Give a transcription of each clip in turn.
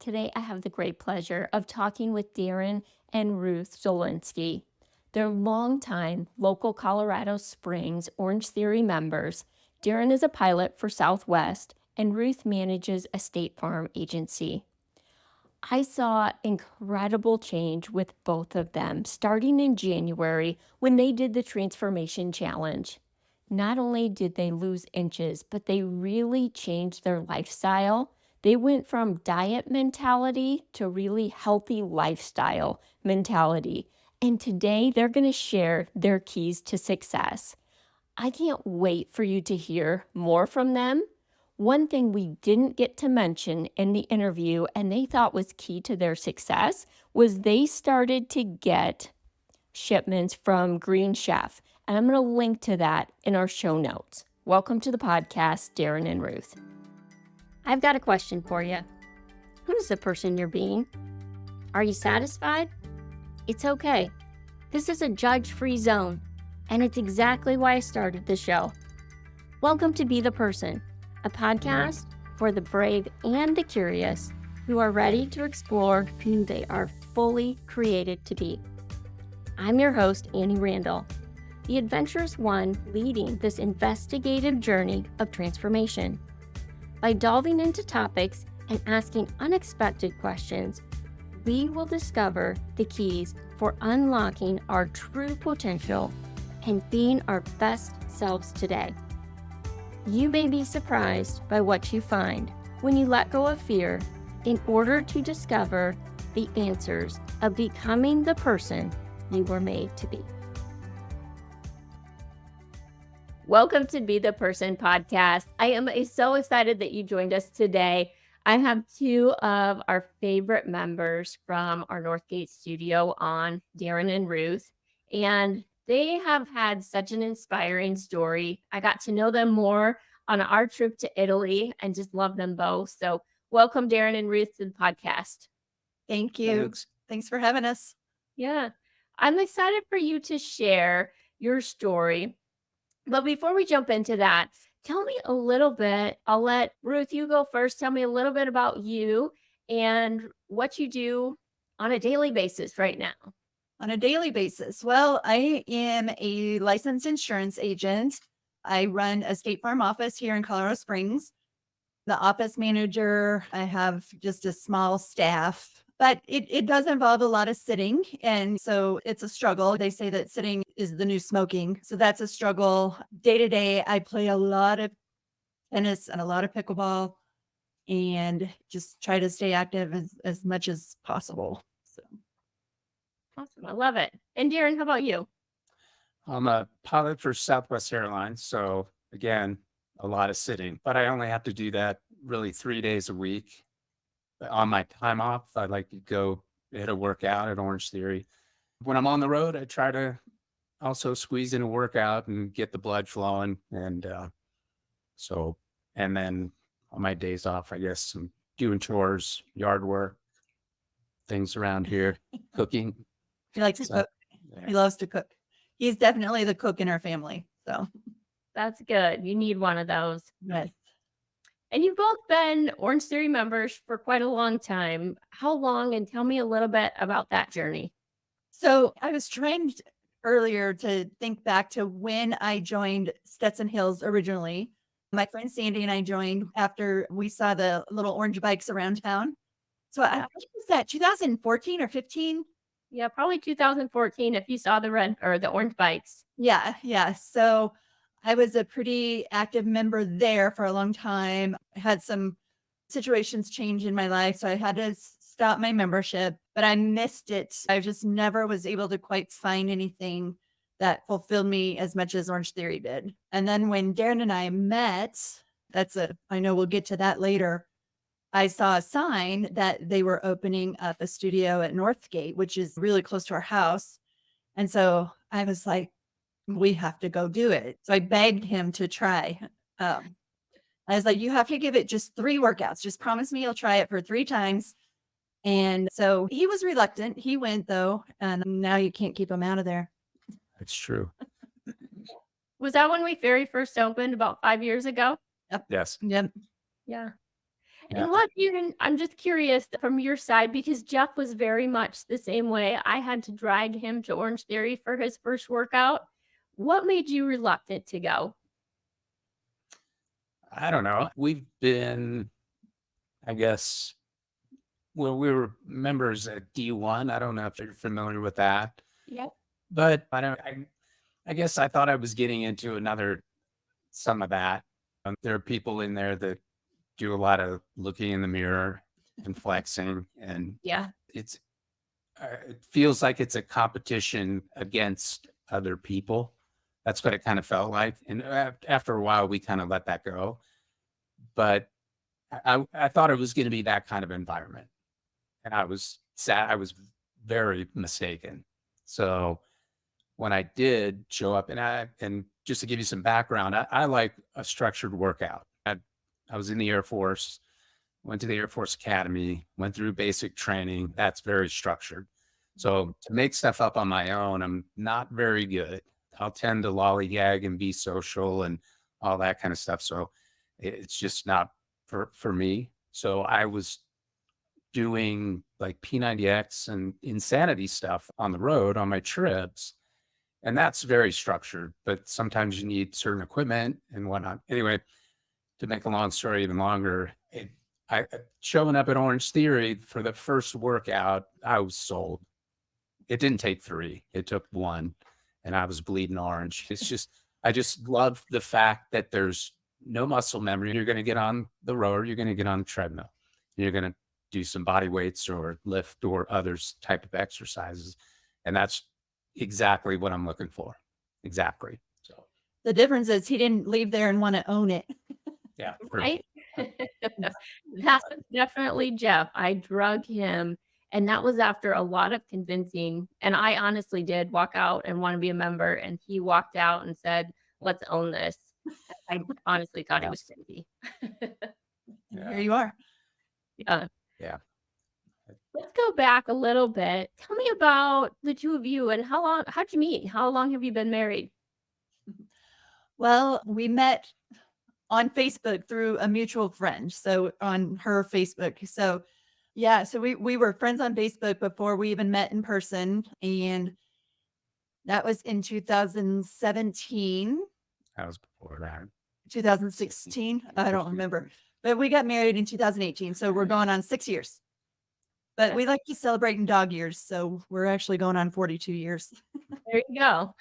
Today, I have the great pleasure of talking with Darren and Ruth Zolinsky. They're longtime local Colorado Springs Orangetheory members. Darren is a pilot for Southwest, and Ruth manages a State Farm agency. I saw incredible change with both of them starting in January when they did the Transformation Challenge. Not only did they lose inches, but they really changed their lifestyle. They went from diet mentality to really healthy lifestyle mentality. And today they're going to share their keys to success. I can't wait for you to hear more from them. One thing we didn't get to mention in the interview and they thought was key to their success was they started to get shipments from Green Chef. And I'm going to link to that in our show notes. Welcome to the podcast, Darren and Ruth. I've got a question for you. Who's the person you're being? Are you satisfied? It's okay. This is a judge-free zone, and it's exactly why I started the show. Welcome to Be the Person, a podcast for the brave and the curious who are ready to explore who they are fully created to be. I'm your host, Annie Randall, the adventurous one leading this investigative journey of transformation. By delving into topics and asking unexpected questions, we will discover the keys for unlocking our true potential and being our best selves today. You may be surprised by what you find when you let go of fear in order to discover the answers of becoming the person you were made to be. Welcome to Be the Person podcast. I am so excited that you joined us today. I have two of our favorite members from our Northgate Studio on, Darren and Ruth, and they have had such an inspiring story. I got to know them more on our trip to Italy and just love them both. So welcome, Darren and Ruth, to the podcast. Thank you. Thanks for having us. Yeah, I'm excited for you to share your story. But before we jump into that, tell me a little bit. I'll let Ruth, you go first. Tell me a little bit about you and what you do on a daily basis right now. On a daily basis. Well, I am a licensed insurance agent. I run a State Farm office here in Colorado Springs. The office manager, I have just a small staff, but it does involve a lot of sitting. And so it's a struggle. They say that sitting is the new smoking. So that's a struggle. Day to day, I play a lot of tennis and a lot of pickleball and just try to stay active as much as possible. So. Awesome. I love it. And Darren, how about you? I'm a pilot for Southwest Airlines. So again, a lot of sitting, but I only have to do that really 3 days a week. On my time off, I like to go hit a workout at Orangetheory. When I'm on the road, I try to also squeeze in a workout and get the blood flowing. And then on my days off, I guess I'm doing chores, yard work, things around here, cooking. He likes to cook. Yeah. He loves to cook. He's definitely the cook in our family. So that's good. You need one of those. Yes. And you've both been Orangetheory members for quite a long time. How long? And tell me a little bit about that journey. So I was trying earlier to think back to when I joined Stetson Hills originally. My friend Sandy and I joined after we saw the little orange bikes around town. So I think was that 2014 or 15? Yeah, probably 2014 if you saw the red or the orange bikes. Yeah. So I was a pretty active member there for a long time. I had some situations change in my life, so I had to stop my membership, but I missed it. I just never was able to quite find anything that fulfilled me as much as Orangetheory did. And then when Darren and I met, I know we'll get to that later. I saw a sign that they were opening up a studio at Northgate, which is really close to our house. And so I was like, we have to go do it. So I begged him to try. I was like, you have to give it just 3 workouts. Just promise me you'll try it for 3 times. And so he was reluctant. He went though. And now you can't keep him out of there. That's true. Was that when we very first opened about 5 years ago? Yep. Yes. Yep. Yeah. Yeah. And what I'm just curious from your side because Jeff was very much the same way. I had to drag him to Orange Theory for his first workout. What made you reluctant to go? I don't know. We've been, I guess, well, we were members at D1. I don't know if you're familiar with that, Yep. but I guess I thought I was getting into some of that. There are people in there that do a lot of looking in the mirror and flexing, and Yeah. it's, it feels like it's a competition against other people. That's what it kind of felt like. And after a while, we kind of let that go. But I thought it was going to be that kind of environment. And I was sad. I was very mistaken. So when I did show up, and just to give you some background, I like a structured workout. I was in the Air Force, went to the Air Force Academy, went through basic training. That's very structured. So to make stuff up on my own, I'm not very good. I'll tend to lollygag and be social and all that kind of stuff. So it's just not for me. So I was doing like P90X and insanity stuff on the road on my trips. And that's very structured, but sometimes you need certain equipment and whatnot. Anyway, to make a long story even longer, showing up at Orange Theory for the first workout, I was sold. It didn't take 3, it took 1, and I was bleeding orange. I just love the fact that there's no muscle memory. You're going to get on the rower, you're going to get on the treadmill, you're going to do some body weights or lift or others type of exercises. And that's exactly what I'm looking for. Exactly. So, The difference is he didn't leave there and want to own it. yeah. True. Right? That's definitely Jeff. I drug him, and that was after a lot of convincing. And I honestly did walk out and want to be a member, and he walked out and said, "Let's own this." I honestly thought he Yeah. was crazy. Here you are. Yeah. Yeah. Let's go back a little bit. Tell me about the 2 of you and how'd you meet? How long have you been married? Well, we met on Facebook through a mutual friend. So on her Facebook. So yeah, so we were friends on Facebook before we even met in person. And that was in 2017, That was before that. 2016. I don't remember. But we got married in 2018. So we're going on 6 years. But we like to celebrate in dog years. So we're actually going on 42 years. There you go.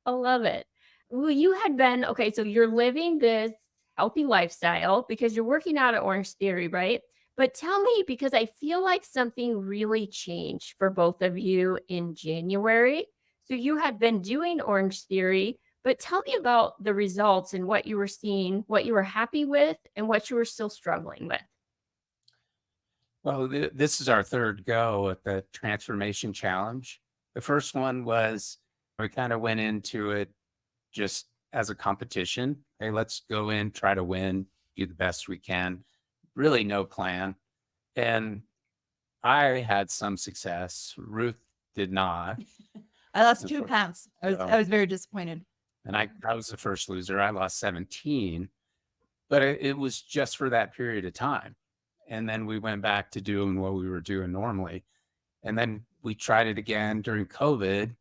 I love it. Well, you had been okay, so you're living this healthy lifestyle because you're working out at Orange Theory, right? But tell me, because I feel like something really changed for both of you in January. So you had been doing Orange Theory, but tell me about the results and what you were seeing, what you were happy with, and what you were still struggling with. Well, this is our third go at the transformation challenge. The first one was we kind of went into it just as a competition. Hey, let's go in, try to win, do the best we can. Really no plan. And I had some success. Ruth did not. I lost 2 pounds. I was very disappointed. And I was the first loser. I lost 17, but it was just for that period of time. And then we went back to doing what we were doing normally. And then we tried it again during COVID,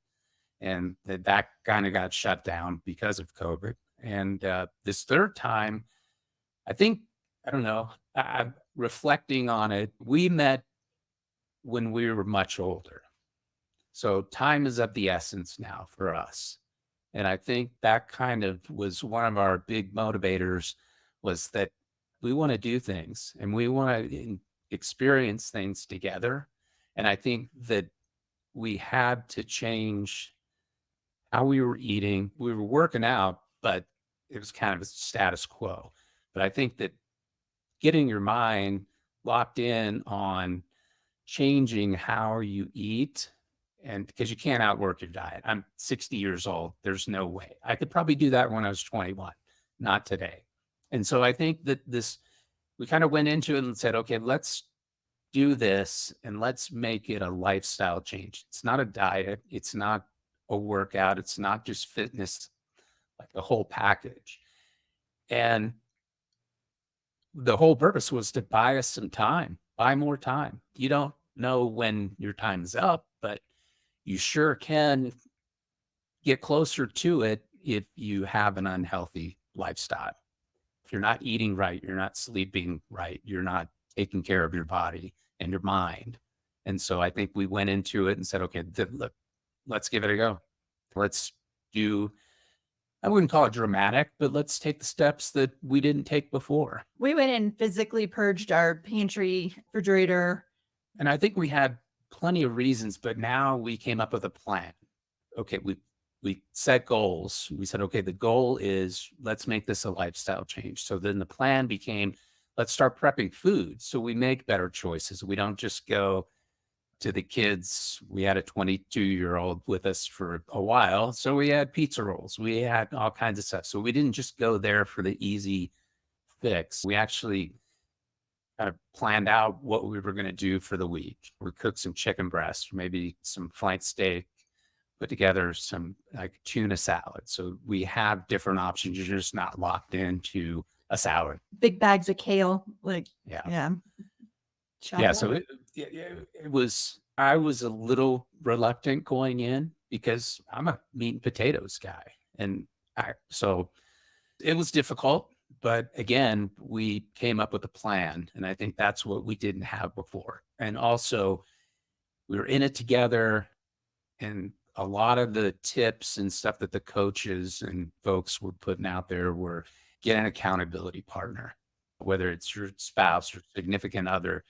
and that kind of got shut down because of COVID. And this third time, I think, I don't know, I'm reflecting on it. We met when we were much older. So time is of the essence now for us. And I think that kind of was one of our big motivators, was that we want to do things and we want to experience things together. And I think that we had to change how we were eating. We were working out, but it was kind of a status quo. But I think that getting your mind locked in on changing how you eat, and because you can't outwork your diet. I'm 60 years old. There's no way. I could probably do that when I was 21, not today. And so I think that we kind of went into it and said, okay, let's do this and let's make it a lifestyle change. It's not a diet. It's not a workout. It's not just fitness, like the whole package. And the whole purpose was to buy us some time, buy more time. You don't know when your time is up, but you sure can get closer to it if you have an unhealthy lifestyle. If you're not eating right, you're not sleeping right, you're not taking care of your body and your mind. And so I think we went into it and said, okay, look, let's give it a go. Let's do, I wouldn't call it dramatic, but let's take the steps that we didn't take before. We went and physically purged our pantry, refrigerator. And I think we had plenty of reasons, but now we came up with a plan. Okay, we set goals. We said, okay, the goal is let's make this a lifestyle change. So then the plan became, let's start prepping food so we make better choices. We don't just go to the kids. We had a 22-year-old with us for a while. So we had pizza rolls. We had all kinds of stuff. So we didn't just go there for the easy fix. We actually kind of planned out what we were going to do for the week. We cooked some chicken breast, maybe some flank steak, put together some like tuna salad. So we have different options. You're just not locked into a salad. Big bags of kale. Yeah. Yeah. Yeah. So it was, I was a little reluctant going in because I'm a meat and potatoes guy. And so it was difficult, but again, we came up with a plan. And I think that's what we didn't have before. And also we were in it together, and a lot of the tips and stuff that the coaches and folks were putting out there were get an accountability partner, whether it's your spouse or significant other,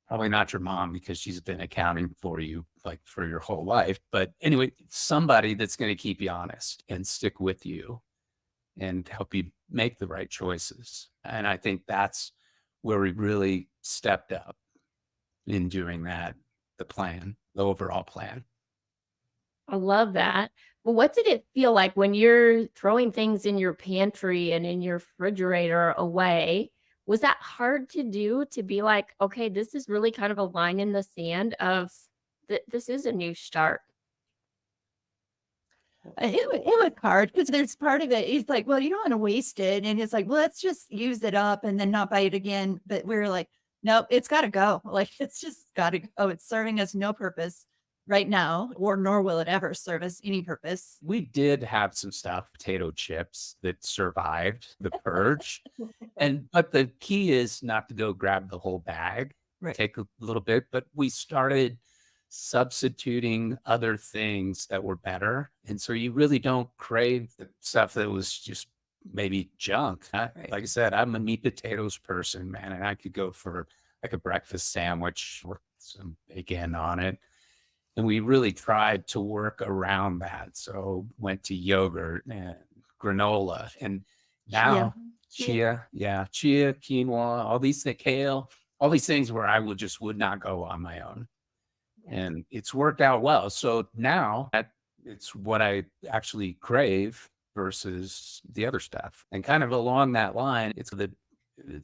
probably not your mom because she's been accounting for you like for your whole life. But anyway, somebody that's going to keep you honest and stick with you and help you make the right choices. And I think that's where we really stepped up in doing that, the plan, the overall plan. I love that. Well, what did it feel like when you're throwing things in your pantry and in your refrigerator away? Was that hard to do, to be like, okay, this is really kind of a line in the sand of this is a new start? It was hard because there's part of it. He's like, well, you don't want to waste it. And it's like, well, let's just use it up and then not buy it again. But we're like, nope, it's got to go. Like, it's just got to go. It's serving us no purpose right now, or nor will it ever serve us any purpose. We did have some stuff, potato chips, that survived the purge. But the key is not to go grab the whole bag, Right. take a little bit, but we started substituting other things that were better. And so you really don't crave the stuff that was just maybe junk. Right. Like I said, I'm a meat potatoes person, man, and I could go for like a breakfast sandwich with some bacon on it. And we really tried to work around that. So went to yogurt and granola, and now chia, quinoa, all these things, kale, all these things where I would not go on my own. And it's worked out well. So now it's what I actually crave versus the other stuff. And kind of along that line, it's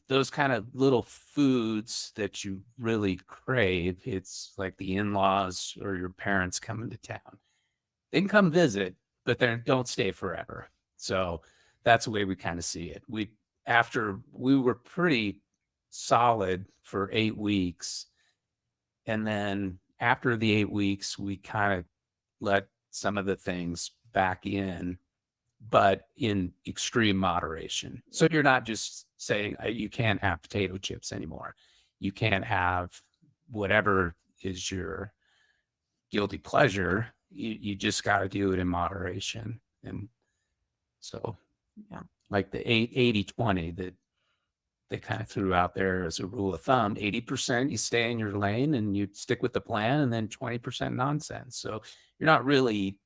those kind of little foods that you really crave. It's like the in-laws or your parents coming to town. They can come visit, but they don't stay forever. So that's the way we kind of see it. After we were pretty solid for 8 weeks, and then after the 8 weeks, we kind of let some of the things back in, but in extreme moderation. So you're not just saying you can't have potato chips anymore. You can't have whatever is your guilty pleasure. You just got to do it in moderation. And so, like the 80-20 that they kind of threw out there as a rule of thumb, 80% you stay in your lane and you stick with the plan, and then 20% nonsense. So you're not really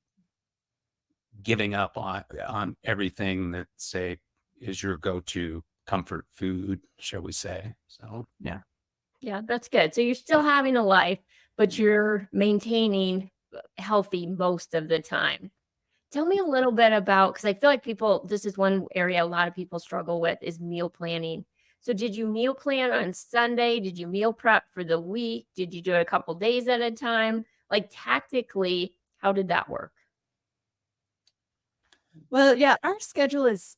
giving up on everything that, say, is your go-to comfort food, shall we say. So Yeah, that's good. So you're still having a life, but you're maintaining healthy most of the time. Tell me a little bit about, because I feel like this is one area a lot of people struggle with, is meal planning. So did you meal plan on Sunday? Did you meal prep for the week? Did you do it a couple days at a time? Like, tactically, how did that work? Well, yeah, our schedule is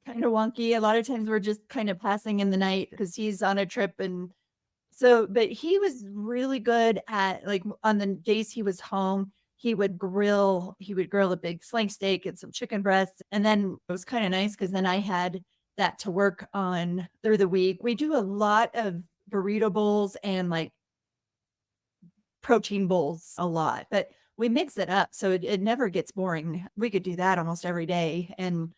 kind of wonky. A lot of times we're just kind of passing in the night because he's on a trip. And so, but he was really good at, like, on the days he was home, he would grill a big flank steak and some chicken breasts. And then it was kind of nice because then I had that to work on through the week. We do a lot of burrito bowls and like protein bowls a lot, but we mix it up so it never gets boring. We could do that almost every day and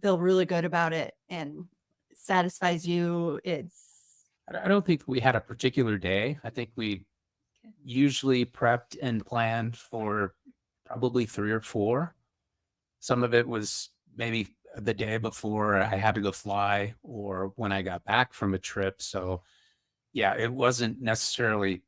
feel really good about it, and it satisfies you. I don't think we had a particular day. I think we usually prepped and planned for probably 3 or 4. Some of it was maybe the day before I had to go fly or when I got back from a trip. So yeah, it wasn't necessarily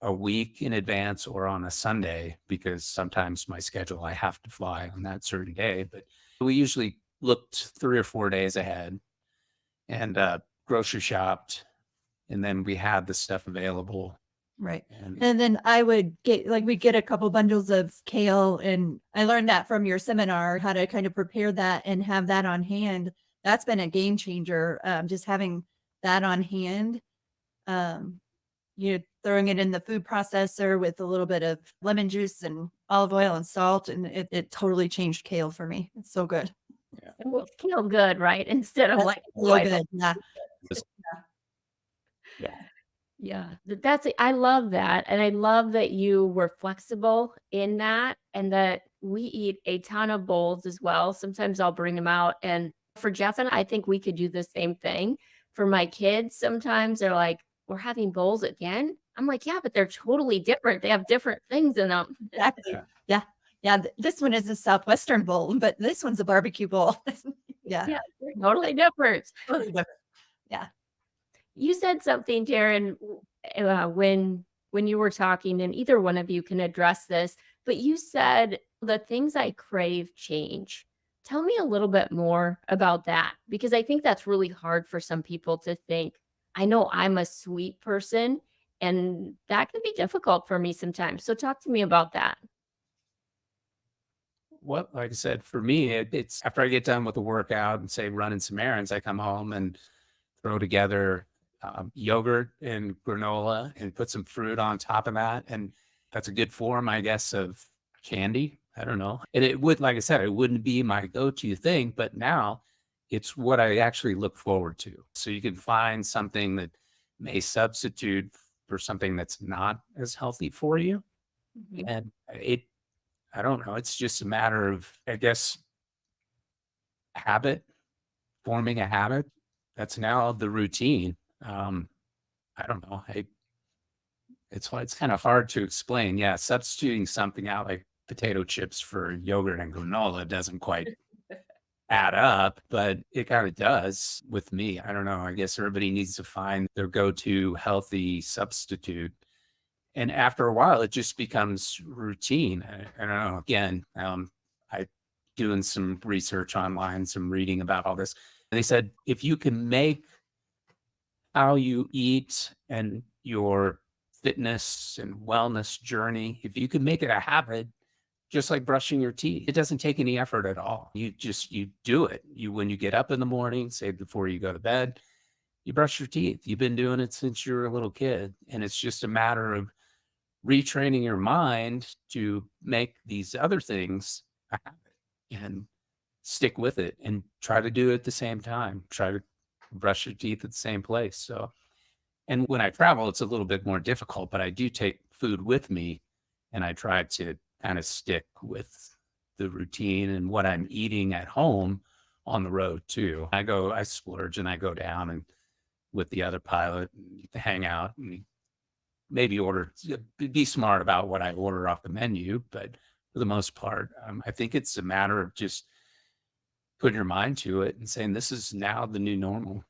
a week in advance or on a Sunday because sometimes my schedule, I have to fly on that certain day. But we usually looked 3 or 4 days ahead and grocery shopped, and then we had the stuff available. Right. And And then I would we'd get a couple bundles of kale. And I learned that from your seminar, how to kind of prepare that and have that on hand. That's been a game changer. Just having that on hand. Um, throwing it in the food processor with a little bit of lemon juice and olive oil and salt. And it totally changed kale for me. It's so good. It will feel good, right? Instead of That's like, real good. Yeah. yeah. Yeah. I love that. And I love that you were flexible in that and that we eat a ton of bowls as well. Sometimes I'll bring them out. And for Jeff and I think we could do the same thing. For my kids, sometimes they're like, we're having bowls again. I'm like, yeah, but they're totally different. They have different things in them. Exactly. Yeah. Yeah. Yeah. This one is a Southwestern bowl, but this one's a barbecue bowl. Yeah. Yeah, they're totally different. Totally different. Yeah. You said something, Darren, when you were talking, and either one of you can address this, but you said the things I crave change. Tell me a little bit more about that because I think that's really hard for some people to think. I know I'm a sweet person, and that can be difficult for me sometimes. So talk to me about that. Well, like I said, for me, it's after I get done with the workout and say running some errands, I come home and throw together yogurt and granola and put some fruit on top of that. And that's a good form, I guess, of candy. I don't know. And it would, like I said, it wouldn't be my go-to thing, but now it's what I actually look forward to. So you can find something that may substitute for something that's not as healthy for you. Mhm. And I don't know. It's just a matter of, I guess, habit, forming a habit. That's now the routine. I don't know. It's kind of hard to explain. Yeah, substituting something out like potato chips for yogurt and granola doesn't quite add up, but it kind of does with me. I don't know. I guess everybody needs to find their go-to healthy substitute. And after a while, it just becomes routine. I don't know. Again, I doing some research online, some reading about all this. And they said if you can make how you eat and your fitness and wellness journey, if you can make it a habit, just like brushing your teeth, it doesn't take any effort at all. You do it. When you get up in the morning, say before you go to bed, you brush your teeth. You've been doing it since you were a little kid. And it's just a matter of retraining your mind to make these other things a habit and stick with it and try to do it at the same time. Try to brush your teeth at the same place. So, and when I travel, it's a little bit more difficult, but I do take food with me and I try to kind of stick with the routine and what I'm eating at home on the road too. I splurge and I go down and with the other pilot and hang out and maybe be smart about what I order off the menu. But for the most part, I think it's a matter of just putting your mind to it and saying, this is now the new normal.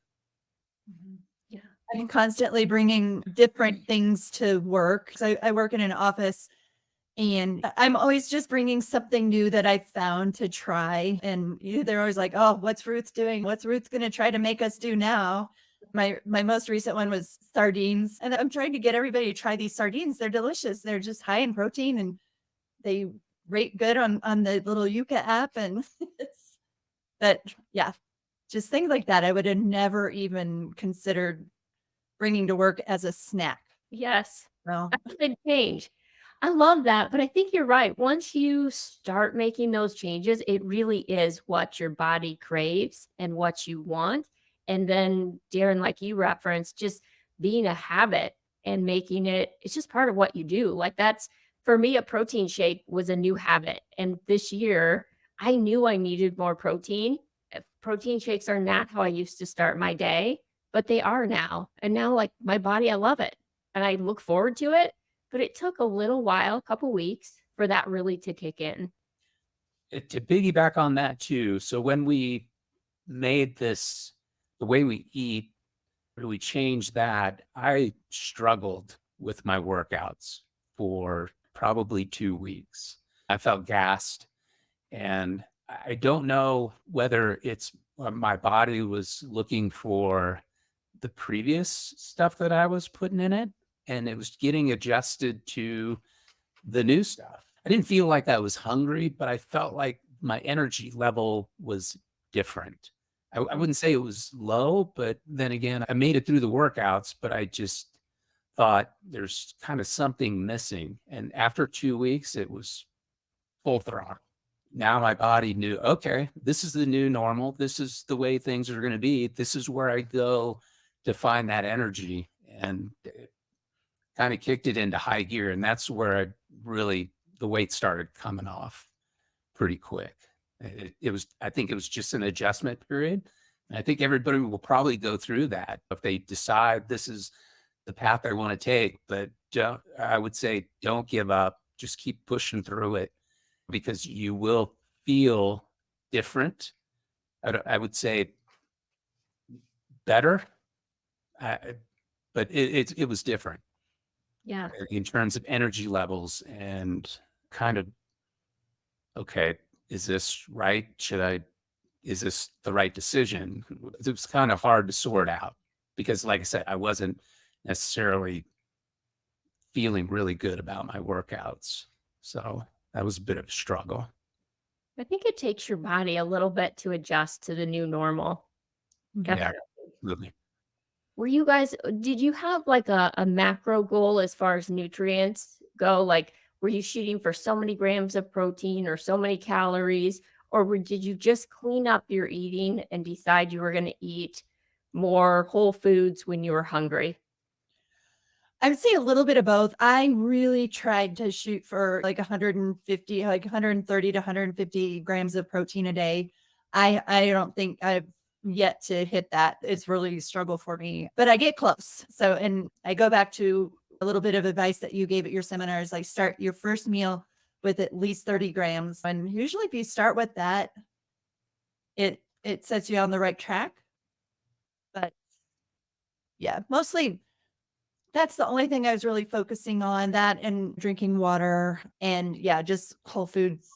Yeah. I'm constantly bringing different things to work. So I work in an office and I'm always just bringing something new that I found to try. And they're always like, oh, what's Ruth doing? What's Ruth going to try to make us do now? My most recent one was sardines. And I'm trying to get everybody to try these sardines. They're delicious. They're just high in protein and they rate good on the little Yuka app. And it's that, yeah. just things like that. I would have never even considered bringing to work as a snack. Yes. Well, That's a big change. I love that, but I think you're right. Once you start making those changes, it really is what your body craves and what you want. And then, Darren, like you referenced, just being a habit and making it, it's just part of what you do. Like that's for me, a protein shake was a new habit. And this year, I knew I needed more protein. Protein shakes are not how I used to start my day, but they are now. And now, like my body, I love it and I look forward to it, but it took a little while, a couple weeks for that really to kick in. To piggyback on that too. So when we made this, the way we eat, we changed that, I struggled with my workouts for probably 2 weeks. I felt gassed. And I don't know whether it's my body was looking for the previous stuff that I was putting in it, and it was getting adjusted to the new stuff. I didn't feel like I was hungry, but I felt like my energy level was different. I wouldn't say it was low, but then again, I made it through the workouts, but I just thought there's kind of something missing. And after 2 weeks, it was full throttle. Now my body knew, okay, this is the new normal. This is the way things are going to be. This is where I go to find that energy. And it kind of kicked it into high gear. And that's where the weight started coming off pretty quick. It was, I think it was just an adjustment period. And I think everybody will probably go through that if they decide this is the path I want to take. But I would say don't give up. Just keep pushing through it because you will feel different. I would say better, but it was different Yeah. in terms of energy levels and kind of, okay, is this right? Is this the right decision? It was kind of hard to sort out because, like I said, I wasn't necessarily feeling really good about my workouts. So that was a bit of a struggle. I think it takes your body a little bit to adjust to the new normal. Yeah, Definitely. really. Were you guys, did you have like a macro goal as far as nutrients go? Like, were you shooting for so many grams of protein or so many calories? Or did you just clean up your eating and decide you were going to eat more whole foods when you were hungry? I would say a little bit of both. I really tried to shoot for like 150, like 130 to 150 grams of protein a day. I don't think I've yet to hit that. It's really a struggle for me, but I get close. So, and I go back to a little bit of advice that you gave at your seminars, like start your first meal with at least 30 grams. And usually if you start with that, it sets you on the right track. But yeah, mostly that's the only thing I was really focusing on, that and drinking water and yeah, just whole foods,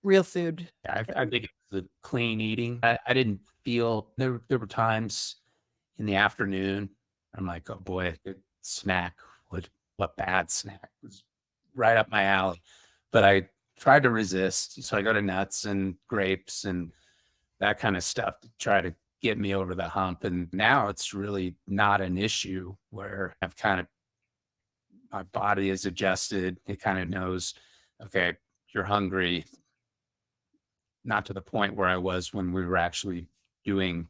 real food. I think it's the clean eating. I didn't feel there were times in the afternoon. I'm like, oh boy, a snack. What bad snack was right up my alley. But I tried to resist. So I go to nuts and grapes and that kind of stuff to try to get me over the hump. And now it's really not an issue where I've kind of my body is adjusted. It kind of knows, okay, you're hungry, not to the point where I was when we were actually doing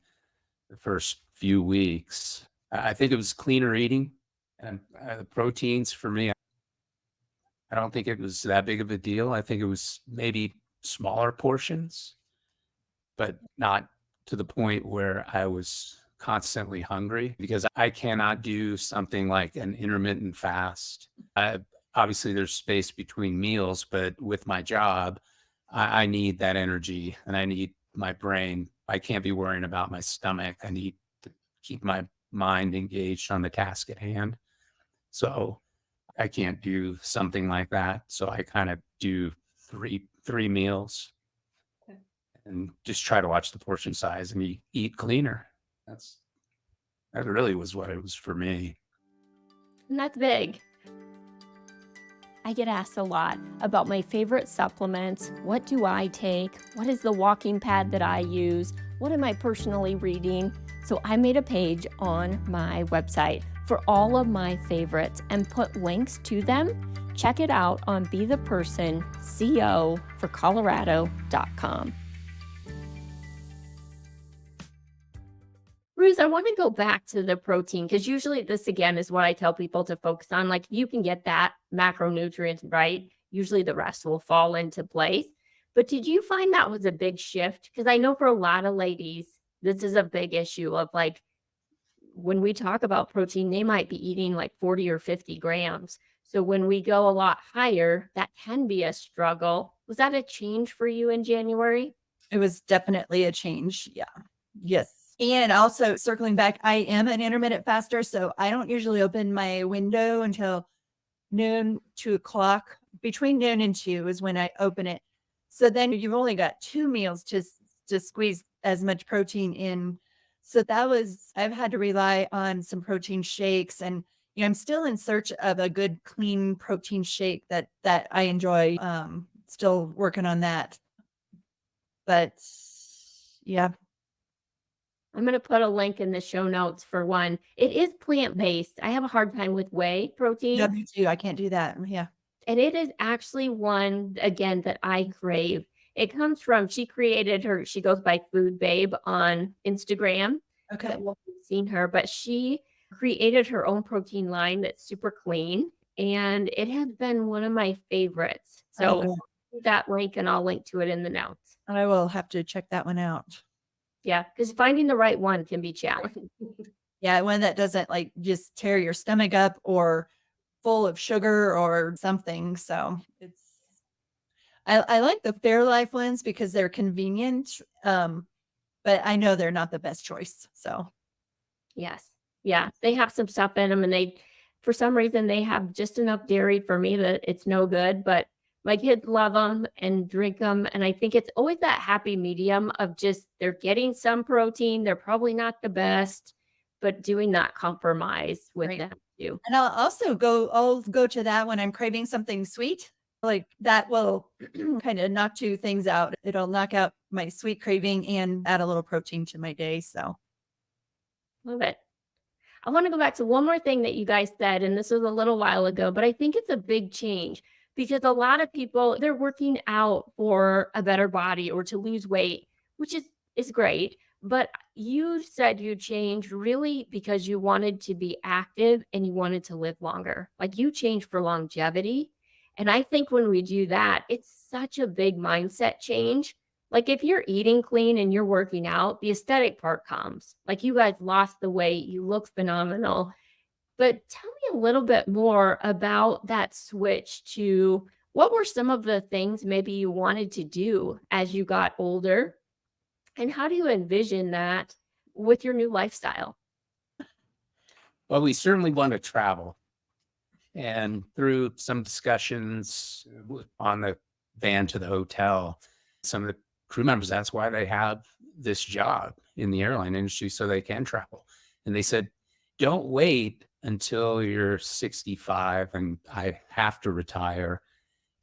the first few weeks. I think it was cleaner eating and the proteins for me. I don't think it was that big of a deal. I think it was maybe smaller portions, but not to the point where I was constantly hungry because I cannot do something like an intermittent fast. Obviously, there's space between meals, but with my job, I need that energy and I need my brain. I can't be worrying about my stomach. I need to keep my mind engaged on the task at hand. So I can't do something like that. So I kind of do three meals and just try to watch the portion size and eat cleaner. That really was what it was for me. And that's big. I get asked a lot about my favorite supplements. What do I take? What is the walking pad that I use? what am I personally reading? So I made a page on my website for all of my favorites and put links to them. Check it out on bethepersoncoforcolorado.com. Ruth, I want to go back to the protein because usually this again is what I tell people to focus on. Like you can get that macronutrients right. Usually the rest will fall into place. But did you find that was a big shift? Because I know for a lot of ladies, this is a big issue of like when we talk about protein, they might be eating like 40 or 50 grams. So when we go a lot higher, that can be a struggle. Was that a change for you in January? It was definitely a change. Yeah. Yes. And also circling back, I am an intermittent faster, so I don't usually open my window until noon, 2 o'clock. Between noon and 2 is when I open it. So then you've only got 2 meals to squeeze as much protein in. So I've had to rely on some protein shakes, and I'm still in search of a good clean protein shake that I enjoy. Still working on that. But yeah. I'm going to put a link in the show notes for one. It is plant-based. I have a hard time with whey protein. Yeah, me too. I can't do that. Yeah. And it is actually one, again, that I crave. It comes from, she goes by Food Babe on Instagram. Okay. Well, you've seen her, but she created her own protein line that's super clean. And it has been one of my favorites. So that link, and I'll link to it in the notes. I will have to check that one out. Yeah, because finding the right one can be challenging. Yeah, one that doesn't like just tear your stomach up or full of sugar or something. So I like the Fairlife ones because they're convenient. But I know they're not the best choice. So yes. Yeah, they have some stuff in them, and for some reason, they have just enough dairy for me that it's no good, but my kids love them and drink them. And I think it's always that happy medium of just they're getting some protein. They're probably not the best, but doing that compromise with them too. And I'll go to that when I'm craving something sweet. Like that will kind of knock two things out. It'll knock out my sweet craving and add a little protein to my day. So Love it. I want to go back to one more thing that you guys said, and this was a little while ago, but I think it's a big change because a lot of people, they're working out for a better body or to lose weight, which is great. But you said you changed really because you wanted to be active and you wanted to live longer. Like you changed for longevity. And I think when we do that, it's such a big mindset change. Like if you're eating clean and you're working out, the aesthetic part comes. Like you guys lost the weight, you look phenomenal. But tell me a little bit more about that switch to what were some of the things maybe you wanted to do as you got older? And how do you envision that with your new lifestyle? Well, we certainly want to travel. And through some discussions on the van to the hotel, some of the crew members, that's why they have this job in the airline industry, so they can travel. And they said, don't wait until you're 65 and I have to retire.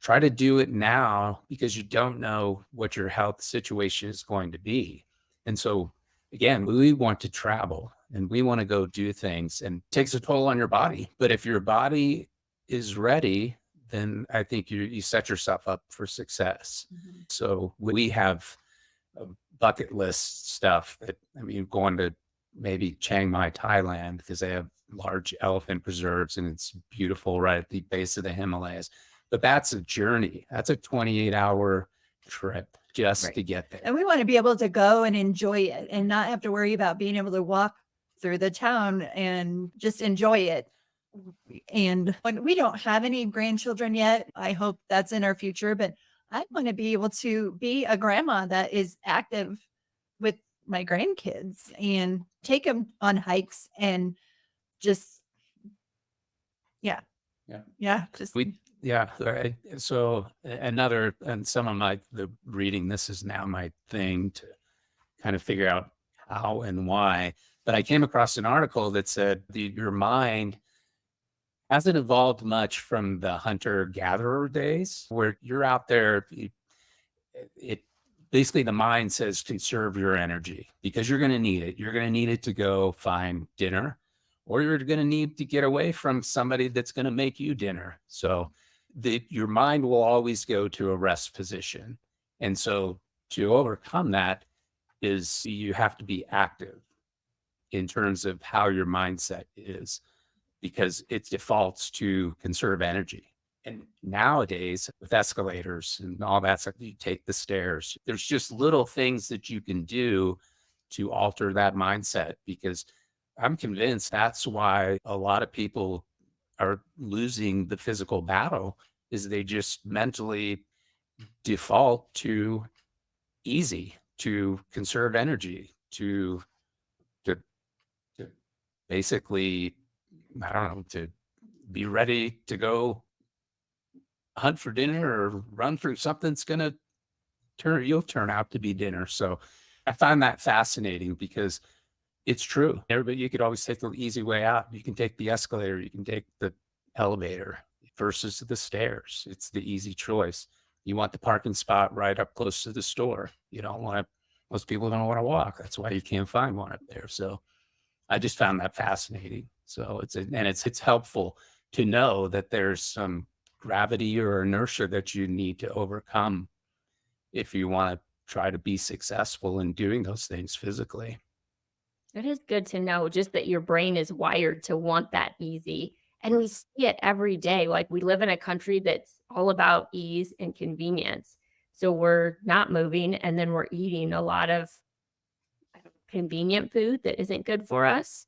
Try to do it now because you don't know what your health situation is going to be. And so, again, we want to travel and we want to go do things, and it takes a toll on your body. But if your body is ready, then I think you set yourself up for success. Mm-hmm. So we have a bucket list stuff that, going to maybe Chiang Mai, Thailand, because they have large elephant preserves and it's beautiful right at the base of the Himalayas. But that's a journey. That's a 28-hour trip just to get there. And we want to be able to go and enjoy it and not have to worry about being able to walk through the town and just enjoy it. And when we don't have any grandchildren yet, I hope that's in our future, but I want to be able to be a grandma that is active with my grandkids and take them on hikes and just, Yeah. Right. So and some of the reading, this is now my thing to kind of figure out how and why. But I came across an article that said your mind hasn't evolved much from the hunter-gatherer days where you're out there. basically the mind says conserve your energy because you're going to need it. You're going to need it to go find dinner, or you're going to need to get away from somebody that's going to make you dinner. So your mind will always go to a rest position. And so to overcome that is you have to be active in terms of how your mindset is, because it defaults to conserve energy. And nowadays, with escalators and all that stuff, you take the stairs. There's just little things that you can do to alter that mindset, because I'm convinced that's why a lot of people are losing the physical battle, is they just mentally default to easy, to conserve energy, to, to basically, I don't know, to be ready to go hunt for dinner or run for something's gonna you'll turn out to be dinner. So I find that fascinating because it's true. Everybody, you could always take the easy way out. You can take the escalator, you can take the elevator versus the stairs. It's the easy choice. You want the parking spot right up close to the store. You don't want to, most people don't want to walk. That's why you can't find one up there. So I just found that fascinating. So it's helpful to know that there's some gravity or inertia that you need to overcome if you want to try to be successful in doing those things physically. It is good to know just that your brain is wired to want that easy. And we see it every day. Like, we live in a country that's all about ease and convenience. So we're not moving, and then we're eating a lot of convenient food that isn't good for us.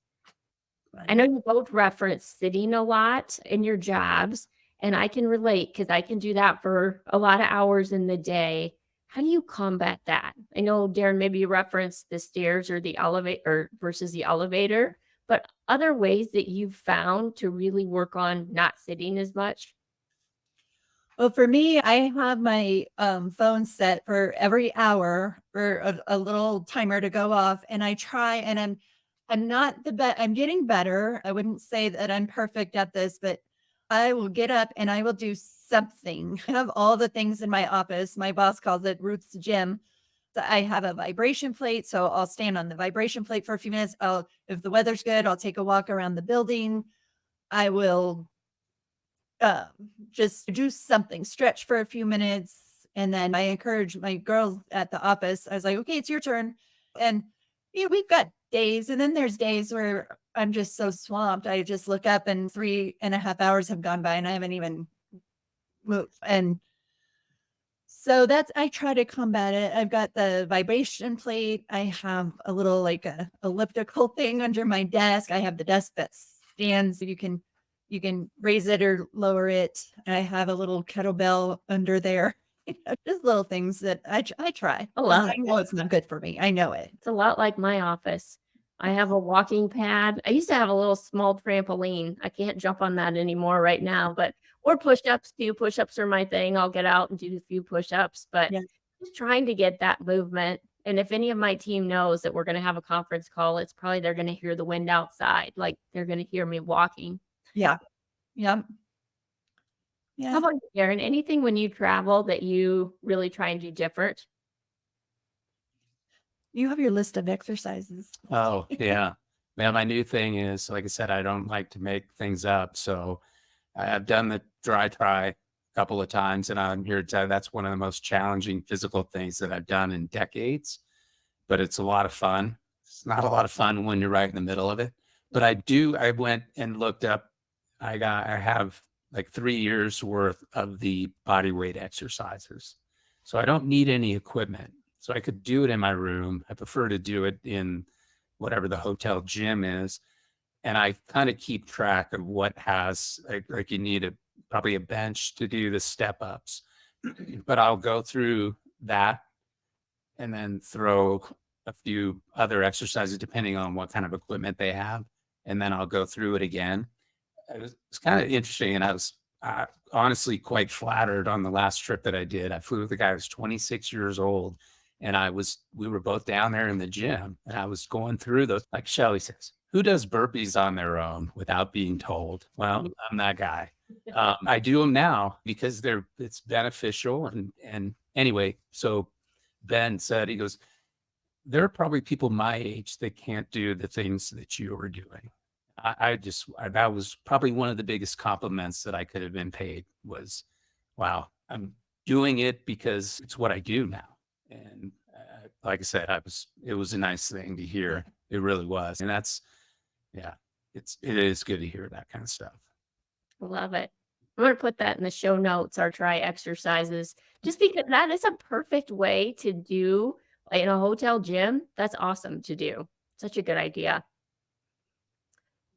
I know you both reference sitting a lot in your jobs, and I can relate because I can do that for a lot of hours in the day. How do you combat that? I know, Darren, maybe you referenced the stairs or the elevator versus the elevator, but other ways that you've found to really work on not sitting as much? Well, for me, I have my phone set for every hour for a little timer to go off, and I try. And I'm not the best. I'm getting better. I wouldn't say that I'm perfect at this, but I will get up and I will do something. I have all the things in my office. My boss calls it Ruth's gym. So I have a vibration plate, so I'll stand on the vibration plate for a few minutes. If the weather's good, I'll take a walk around the building. I will um, just do something, stretch for a few minutes. And then I encourage my girls at the office. I was like, okay, it's your turn. And we've got days, and then there's days where I'm just so swamped. I just look up and 3.5 hours have gone by and I haven't even moved. And so I try to combat it. I've got the vibration plate. I have a little like a elliptical thing under my desk. I have the desk that stands. You can raise it or lower it. I have a little kettlebell under there. Just little things that I try. A lot. I know it's not good for me. I know it. It's a lot like my office. I have a walking pad. I used to have a little small trampoline. I can't jump on that anymore right now, but or push-ups too. Push-ups are my thing. I'll get out and do a few push-ups, but Yeah. just trying to get that movement. And if any of my team knows that we're going to have a conference call, it's probably they're going to hear the wind outside. Like, they're going to hear me walking. Yeah. Yeah. How Yeah. about you, Karen? Anything when you travel that you really try and do different? You have your list of exercises. Oh, yeah. Man, my new thing is, like I said, I don't like to make things up. So I've done the dry try a couple of times, and I'm here to tell you that's one of the most challenging physical things that I've done in decades, but it's a lot of fun. It's not a lot of fun when you're right in the middle of it, but I went and looked up, I have like 3 years worth of the body weight exercises. So I don't need any equipment. So I could do it in my room. I prefer to do it in whatever the hotel gym is. And I kind of keep track of what has, like you need probably a bench to do the step ups, but I'll go through that and then throw a few other exercises depending on what kind of equipment they have. And then I'll go through it again. It's kind of interesting. And I was honestly quite flattered on the last trip that I did. I flew with a guy who was 26 years old. And we were both down there in the gym, and I was going through those, like Shelly says, who does burpees on their own without being told? Well, I'm that guy. I do them now because it's beneficial. And anyway, so Ben said, he goes, there are probably people my age that can't do the things that you were doing. That was probably one of the biggest compliments that I could have been paid was, wow, I'm doing it because it's what I do now. And like I said, it was a nice thing to hear. It really was. And yeah, it is good to hear that kind of stuff. Love it. I'm going to put that in the show notes, our try exercises, just because that is a perfect way to do like, in a hotel gym. That's awesome to do. Such a good idea.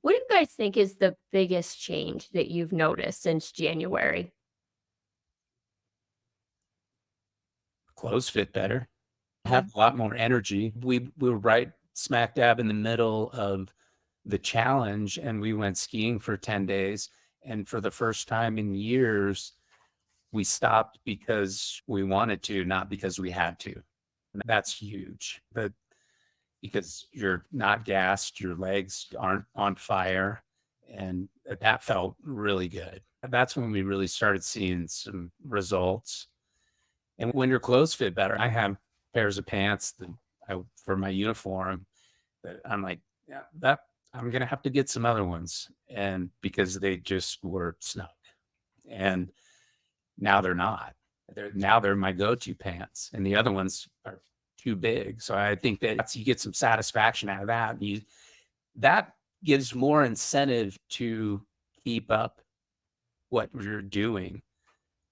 What do you guys think is the biggest change that you've noticed since January? Clothes fit better. Yeah. Have a lot more energy. We were right smack dab in the middle of the challenge, and we went skiing for 10 days. And for the first time in years, we stopped because we wanted to, not because we had to. And that's huge. Because you're not gassed, your legs aren't on fire, and that felt really good. That's when we really started seeing some results. And when your clothes fit better, I have pairs of pants for my uniform that I'm like, yeah, that I'm gonna have to get some other ones, and because they just were snug, and now they're not. They're my go-to pants, and the other ones are too big. So I think that you get some satisfaction out of that. That gives more incentive to keep up what you're doing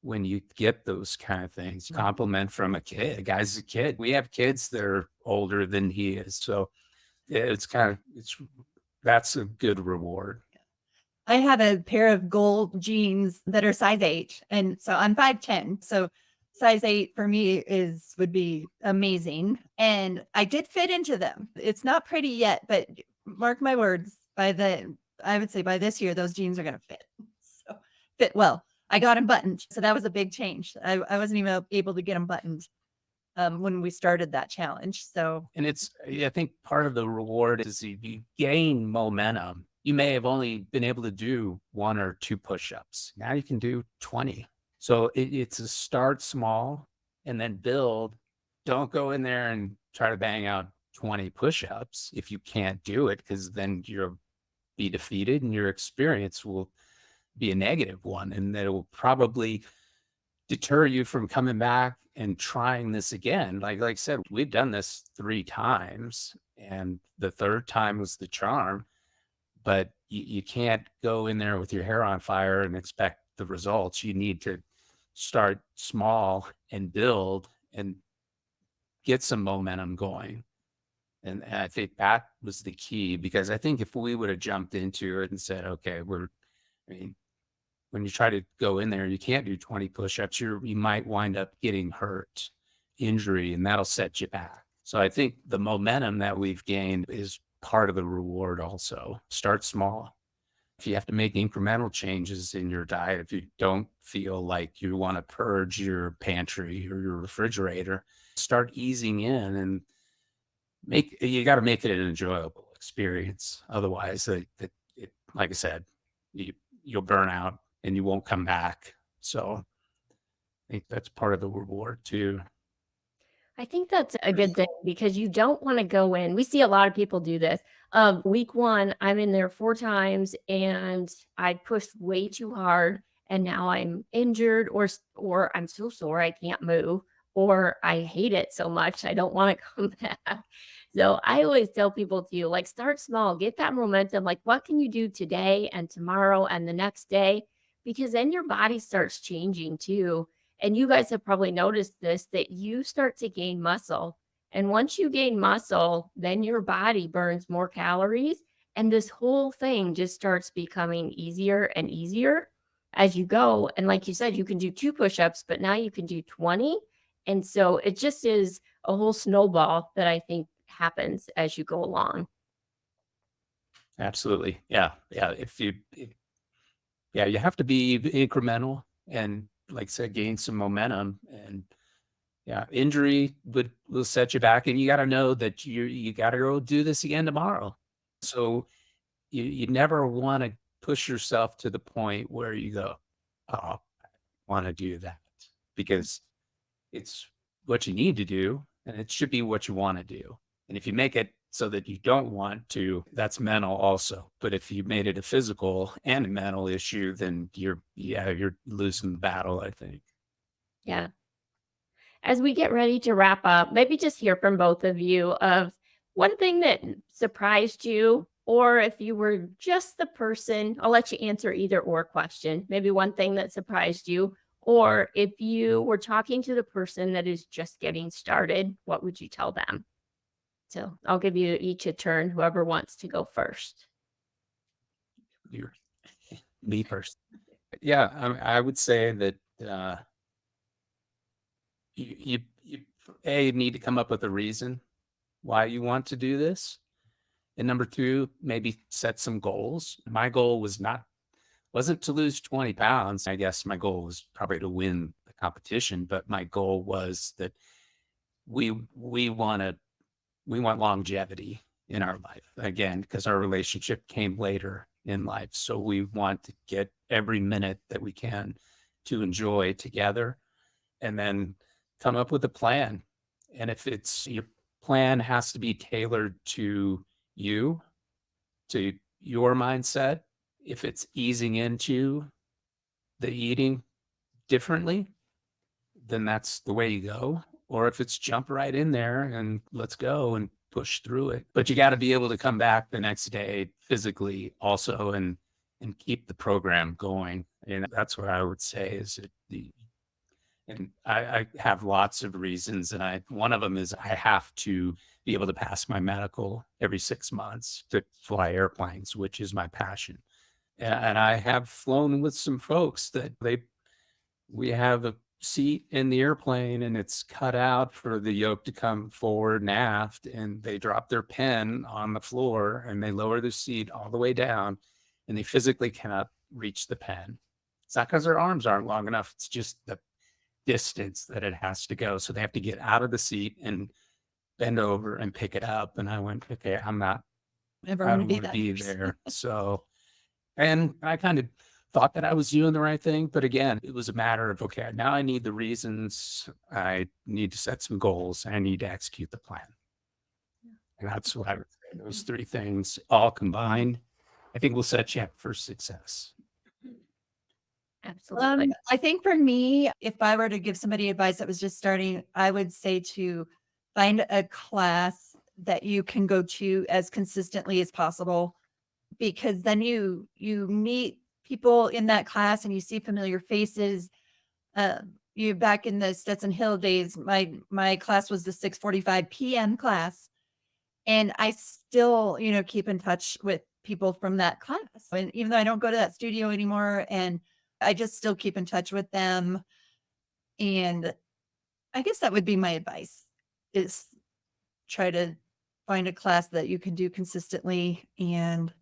when you get those kind of things. Compliment from a kid. A guy's a kid. We have kids that are older than he is. So that's a good reward. I have a pair of gold jeans that are size 8. And so I'm 5'10". So size 8 for me would be amazing. And I did fit into them. It's not pretty yet, but mark my words, I would say by this year, those jeans are going to fit. So fit well. I got them buttoned. So that was a big change. I wasn't even able to get them buttoned when we started that challenge. So, And I think part of the reward is you gain momentum. You may have only been able to do 1 or 2 push-ups. Now you can do 20. So it's a start small and then build. Don't go in there and try to bang out 20 push-ups if you can't do it, because then you'll be defeated and your experience will be a negative one, and that will probably deter you from coming back and trying this again. Like I said, we've done this 3 times, and the 3rd time was the charm. But you can't go in there with your hair on fire and expect the results. You need to start small and build and get some momentum going. And I think that was the key, because I think if we would have jumped into it and said, okay, I mean, when you try to go in there, you can't do 20 push-ups. You might wind up getting hurt, injury, and that'll set you back. So I think the momentum that we've gained is part of the reward also. Start small. If you have to make incremental changes in your diet, if you don't feel like you want to purge your pantry or your refrigerator, start easing in, and you got to make it an enjoyable experience. Otherwise, like I said, you'll burn out and you won't come back. So I think that's part of the reward too. I think that's a good thing because you don't want to go in. We see a lot of people do this. Week 1, I'm in there 4 times and I pushed way too hard, and now I'm injured or I'm so sore I can't move, or I hate it so much I don't want to come back. So I always tell people to like start small, get that momentum. Like what can you do today and tomorrow and the next day? Because then your body starts changing too, and you guys have probably noticed this, that you start to gain muscle. And once you gain muscle, then your body burns more calories. And this whole thing just starts becoming easier and easier as you go. And like you said, you can do 2 push ups, but now you can do 20. And so it just is a whole snowball that I think happens as you go along. Absolutely. Yeah. Yeah. Yeah, you have to be incremental and, like I said, gain some momentum. And yeah, injury will set you back, and you got to know that you got to go do this again tomorrow. So you never want to push yourself to the point where you go, oh, I want to do that, because it's what you need to do, and it should be what you want to do. And if you make it so that you don't want to, that's mental also. But if you made it a physical and a mental issue, then you're losing the battle, I think. Yeah. As we get ready to wrap up, maybe just hear from both of you of one thing that surprised you, or if you were just the person, I'll let you answer either or question. Maybe one thing that surprised you, or if you were talking to the person that is just getting started, what would you tell them? So I'll give you each a turn, whoever wants to go first. You're me first. Yeah, I would say that you need to come up with a reason why you want to do this. And number two, maybe set some goals. My goal wasn't to lose 20 pounds. I guess my goal was probably to win the competition, but my goal was that we want longevity in our life again, because our relationship came later in life. So we want to get every minute that we can to enjoy together, and then come up with a plan. And if it's your plan has to be tailored to you, to your mindset. If it's easing into the eating differently, then that's the way you go. Or if it's jump right in there and let's go and push through it. But you got to be able to come back the next day physically also and keep the program going. And that's what I would say is and I have lots of reasons. And one of them is I have to be able to pass my medical every 6 months to fly airplanes, which is my passion. And I have flown with some folks that we have a seat in the airplane and it's cut out for the yoke to come forward and aft, and they drop their pen on the floor and they lower the seat all the way down and they physically cannot reach the pen. It's not because their arms aren't long enough. It's just the distance that it has to go. So they have to get out of the seat and bend over and pick it up. And I went, okay, I Never don't want to want be to that be person. there. So, and I kind of thought that I was doing the right thing. But again, it was a matter of, okay, now I need the reasons. I need to set some goals. I need to execute the plan. And that's what I would say. Those three things all combined, I think will set you up for success. Absolutely. I think for me, if I were to give somebody advice that was just starting, I would say to find a class that you can go to as consistently as possible, because then you meet people in that class and you see familiar faces. You back in the Stetson Hill days, my class was the 6:45 p.m. class, and I still, keep in touch with people from that class. And even though I don't go to that studio anymore, and I just still keep in touch with them. And I guess that would be my advice, is try to find a class that you can do consistently and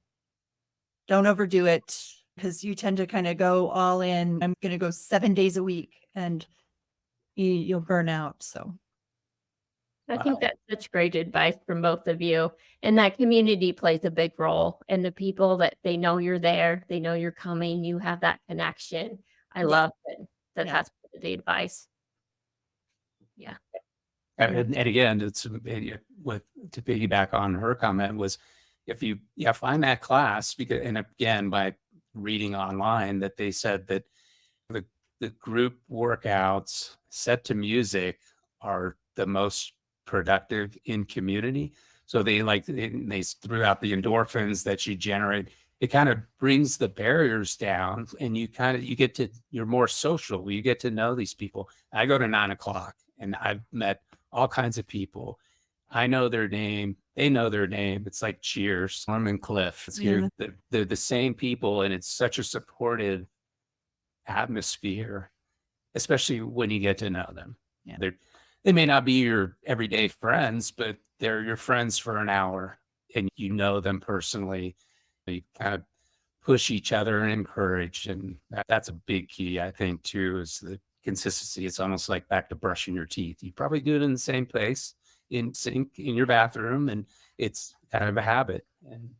don't overdo it, because you tend to kind of go all in. I'm going to go 7 days a week and you'll burn out. So I think that's such great advice from both of you. And that community plays a big role. And the people that they know you're there, they know you're coming, you have that connection. I Yeah. love that Yeah. that's the advice. Yeah. And again, to piggyback on her comment was, if you find that class, because, and again, by reading online that they said that the group workouts set to music are the most productive in community. So they threw out the endorphins that you generate. It kind of brings the barriers down, and you're more social. You get to know these people. I go to 9:00 and I've met all kinds of people. I know their name. They know their name. It's like Cheers, Norm and Cliff. They're the same people, and it's such a supportive atmosphere, especially when you get to know them. Yeah. They may not be your everyday friends, but they're your friends for an hour and you know them personally. You kind of push each other and encourage. And that's a big key, I think, too, is the consistency. It's almost like back to brushing your teeth. You probably do it in the same place, in sink, in your bathroom, and it's kind of a habit. And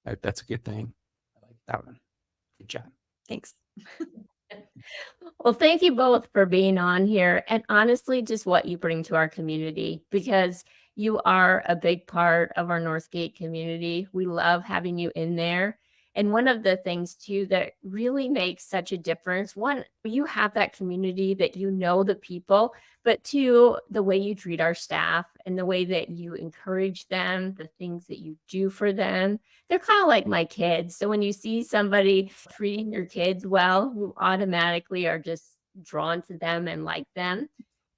that's a good thing. I like that one. Good job. Thanks. Well, thank you both for being on here and honestly, just what you bring to our community because you are a big part of our Northgate community. We love having you in there. And one of the things, too, that really makes such a difference one, you have that community that you know the people, but two, the way you treat our staff and the way that you encourage them, the things that you do for them they're kind of like my kids. So when you see somebody treating your kids well, you automatically are just drawn to them and like them.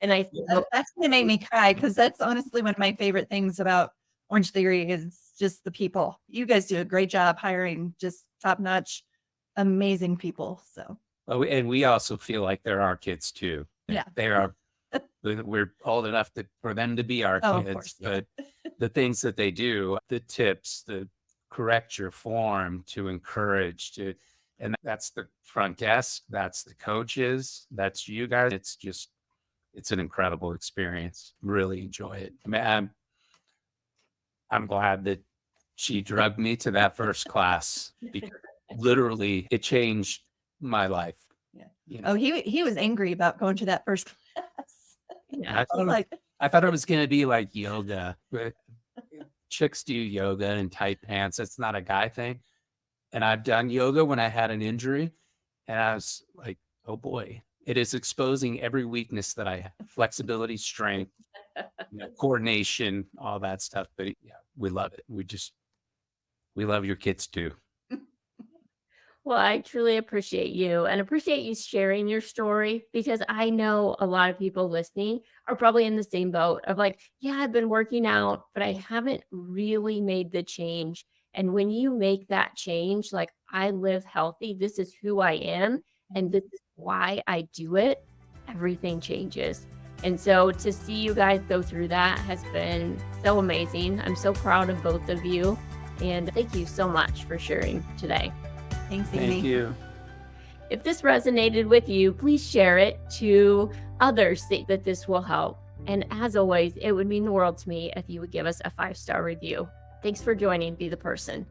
And I Yeah, feel that's gonna make me cry because that's honestly one of my favorite things about Orange Theory is just the people. You guys do a great job hiring just top-notch, amazing people. So Oh, and we also feel like they're our kids too. yeah. They are, we're old enough for them to be our Oh, of kids, course. Yeah. but the things that they do, the tips, the correct your form, to encourage, and that's the front desk, that's the coaches, that's you guys. It's an incredible experience. Really enjoy it. I mean, I'm glad that she drugged me to that first class because literally it changed my life. Yeah. You Oh, know, he was angry about going to that first class. yeah. I thought it was, Like, I thought it was going to be like yoga. But chicks do yoga in tight pants. It's not a guy thing. And I've done yoga when I had an injury, and I was like, oh boy, it is exposing every weakness that I have: flexibility, strength, coordination, all that stuff. But yeah, we love it. We love your kids too. Well, I truly appreciate you and appreciate you sharing your story because I know a lot of people listening are probably in the same boat of like, yeah, I've been working out, but I haven't really made the change. And when you make that change, like I live healthy, this is who I am, and this is why I do it, everything changes. And so to see you guys go through that has been so amazing. I'm so proud of both of you. And thank you so much for sharing today. thanks, Amy. Thank you. If this resonated with you, please share it to others that this will help. And as always, it would mean the world to me if you would give us a 5-star review. Thanks for joining Be the Person.